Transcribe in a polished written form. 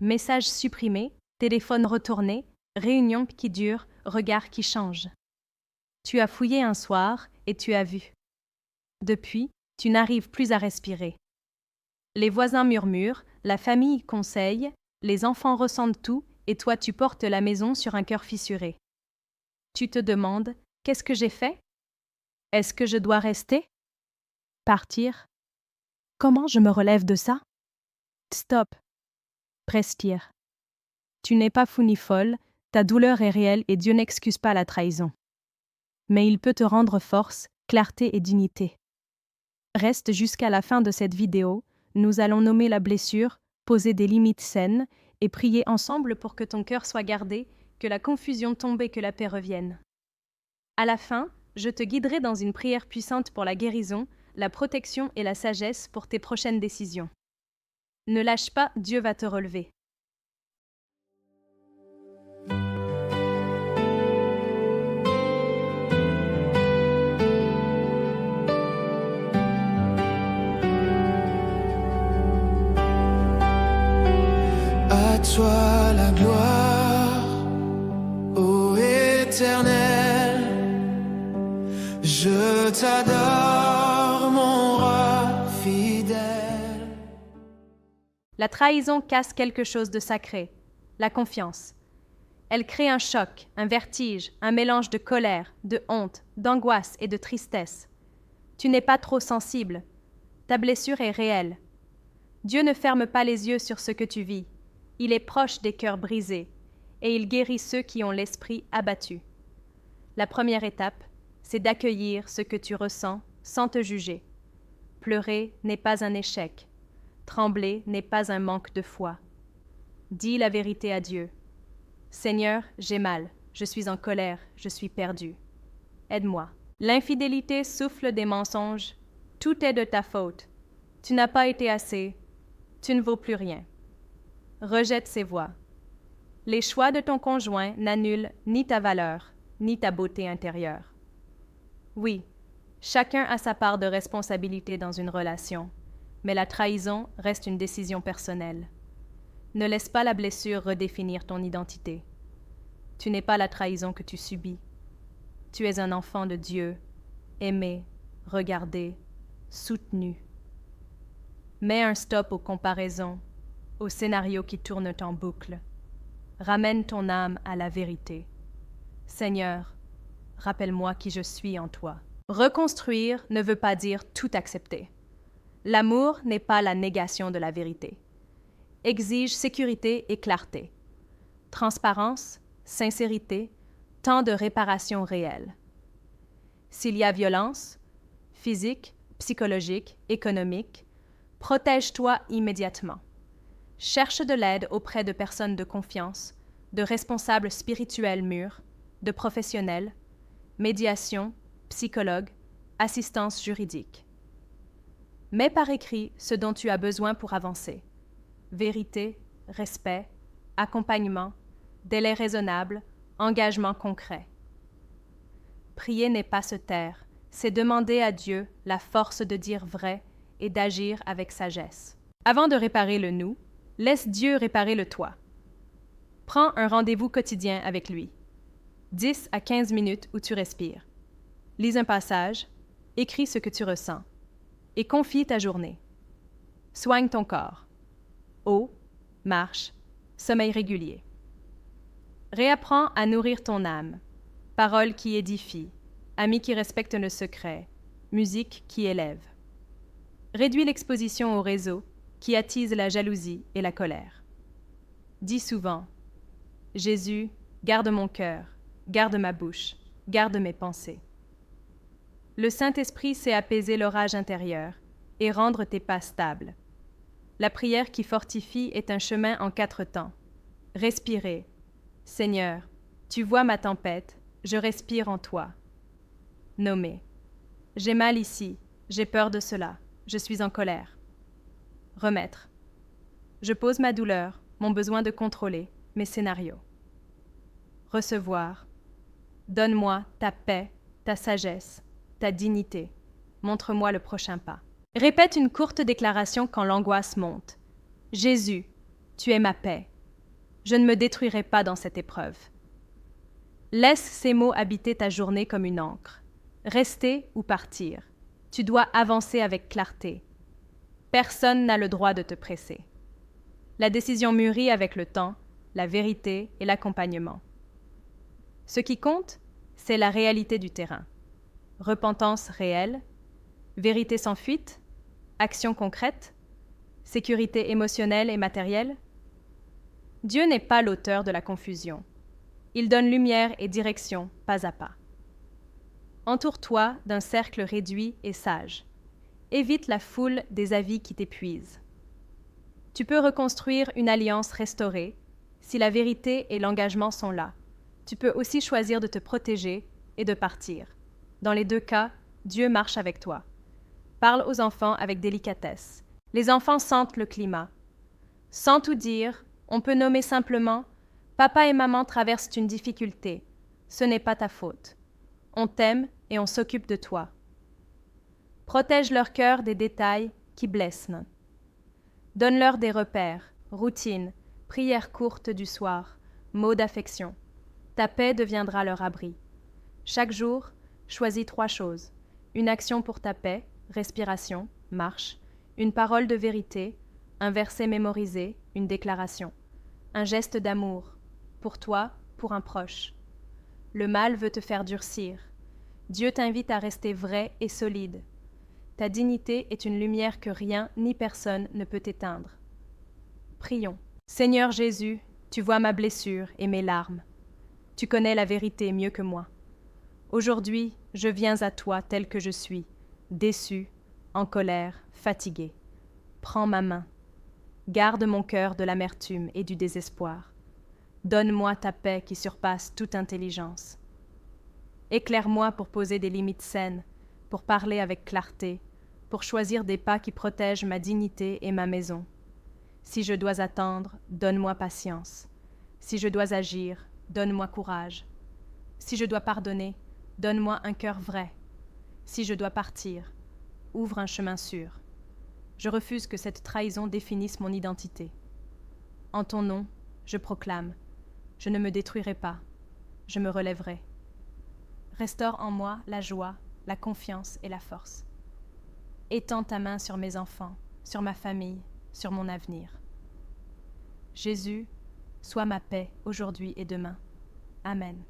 Message supprimé, téléphone retourné, réunion qui dure, regard qui change. Tu as fouillé un soir et tu as vu. Depuis, tu n'arrives plus à respirer. Les voisins murmurent, la famille conseille, les enfants ressentent tout et toi tu portes la maison sur un cœur fissuré. Tu te demandes, qu'est-ce que j'ai fait? Est-ce que je dois rester? Partir? Comment je me relève de ça? Stop. Prestir. Tu n'es pas fou ni folle, ta douleur est réelle et Dieu n'excuse pas la trahison. Mais il peut te rendre force, clarté et dignité. Reste jusqu'à la fin de cette vidéo, nous allons nommer la blessure, poser des limites saines et prier ensemble pour que ton cœur soit gardé, que la confusion tombe et que la paix revienne. À la fin, je te guiderai dans une prière puissante pour la guérison, la protection et la sagesse pour tes prochaines décisions. Ne lâche pas, Dieu va te relever. À toi la gloire, ô Éternel, je t'adore, mon roi fidèle. La trahison casse quelque chose de sacré, la confiance. Elle crée un choc, un vertige, un mélange de colère, de honte, d'angoisse et de tristesse. Tu n'es pas trop sensible. Ta blessure est réelle. Dieu ne ferme pas les yeux sur ce que tu vis. Il est proche des cœurs brisés et il guérit ceux qui ont l'esprit abattu. La première étape, c'est d'accueillir ce que tu ressens sans te juger. Pleurer n'est pas un échec. Trembler n'est pas un manque de foi. Dis la vérité à Dieu. Seigneur, j'ai mal, je suis en colère, je suis perdu. Aide-moi. L'infidélité souffle des mensonges. Tout est de ta faute. Tu n'as pas été assez. Tu ne vaux plus rien. Rejette ces voix. Les choix de ton conjoint n'annulent ni ta valeur, ni ta beauté intérieure. Oui, chacun a sa part de responsabilité dans une relation, mais la trahison reste une décision personnelle. Ne laisse pas la blessure redéfinir ton identité. Tu n'es pas la trahison que tu subis. Tu es un enfant de Dieu, aimé, regardé, soutenu. Mets un stop aux comparaisons, aux scénarios qui tournent en boucle. Ramène ton âme à la vérité. Seigneur, rappelle-moi qui je suis en toi. Reconstruire ne veut pas dire tout accepter. L'amour n'est pas la négation de la vérité. Exige sécurité et clarté. Transparence, sincérité, temps de réparation réelle. S'il y a violence, physique, psychologique, économique, protège-toi immédiatement. Cherche de l'aide auprès de personnes de confiance, de responsables spirituels mûrs, de professionnels, médiation, psychologue, assistance juridique. Mets par écrit ce dont tu as besoin pour avancer. Vérité, respect, accompagnement, délai raisonnable, engagement concret. Prier n'est pas se taire, c'est demander à Dieu la force de dire vrai et d'agir avec sagesse. Avant de réparer le nous, laisse Dieu réparer le toi. Prends un rendez-vous quotidien avec lui. 10 à 15 minutes où tu respires. Lis un passage, écris ce que tu ressens et confie ta journée. Soigne ton corps. Eau, marche, sommeil régulier. Réapprends à nourrir ton âme. Paroles qui édifient, amis qui respectent le secret, musique qui élève. Réduis l'exposition au réseau qui attise la jalousie et la colère. Dis souvent « Jésus, garde mon cœur, garde ma bouche, garde mes pensées. » Le Saint-Esprit sait apaiser l'orage intérieur et rendre tes pas stables. La prière qui fortifie est un chemin en 4 temps. Respirez. Seigneur, tu vois ma tempête, je respire en toi. Nommer. J'ai mal ici, j'ai peur de cela, je suis en colère. Remettre. Je pose ma douleur, mon besoin de contrôler, mes scénarios. Recevoir. Donne-moi ta paix, ta sagesse, ta dignité. Montre-moi le prochain pas. Répète une courte déclaration quand l'angoisse monte. Jésus, Tu es ma paix. Je ne me détruirai pas dans cette épreuve. Laisse ces mots habiter ta journée comme une encre. Rester ou partir. Tu dois avancer avec clarté. Personne n'a le droit de te presser. La décision mûrit avec le temps, la vérité et l'accompagnement. Ce qui compte, c'est la réalité du terrain. Repentance réelle, vérité sans fuite, action concrète, sécurité émotionnelle et matérielle. Dieu n'est pas l'auteur de la confusion. Il donne lumière et direction pas à pas. Entoure-toi d'un cercle réduit et sage. Évite la foule des avis qui t'épuisent. Tu peux reconstruire une alliance restaurée si la vérité et l'engagement sont là. Tu peux aussi choisir de te protéger et de partir. Dans les deux cas, Dieu marche avec toi. Parle aux enfants avec délicatesse. Les enfants sentent le climat. Sans tout dire, on peut nommer simplement « Papa et maman traversent une difficulté. Ce n'est pas ta faute. On t'aime et on s'occupe de toi. » Protège leur cœur des détails qui blessent. Donne-leur des repères, routines, prières courtes du soir, mots d'affection. Ta paix deviendra leur abri. Chaque jour, choisis 3 choses. Une action pour ta paix, respiration, marche. Une parole de vérité, un verset mémorisé, une déclaration. Un geste d'amour, pour toi, pour un proche. Le mal veut te faire durcir. Dieu t'invite à rester vrai et solide. Ta dignité est une lumière que rien ni personne ne peut éteindre. Prions. Seigneur Jésus, tu vois ma blessure et mes larmes. Tu connais la vérité mieux que moi. Aujourd'hui, je viens à toi tel que je suis, déçu, en colère, fatigué. Prends ma main. Garde mon cœur de l'amertume et du désespoir. Donne-moi ta paix qui surpasse toute intelligence. Éclaire-moi pour poser des limites saines, pour parler avec clarté, pour choisir des pas qui protègent ma dignité et ma maison. Si je dois attendre, donne-moi patience. Si je dois agir, donne-moi courage. Si je dois pardonner, donne-moi un cœur vrai. Si je dois partir, ouvre un chemin sûr. Je refuse que cette trahison définisse mon identité. En ton nom, je proclame, je ne me détruirai pas, je me relèverai. Restaure en moi la joie, la confiance et la force. Étends ta main sur mes enfants, sur ma famille, sur mon avenir. Jésus, sois ma paix aujourd'hui et demain. Amen.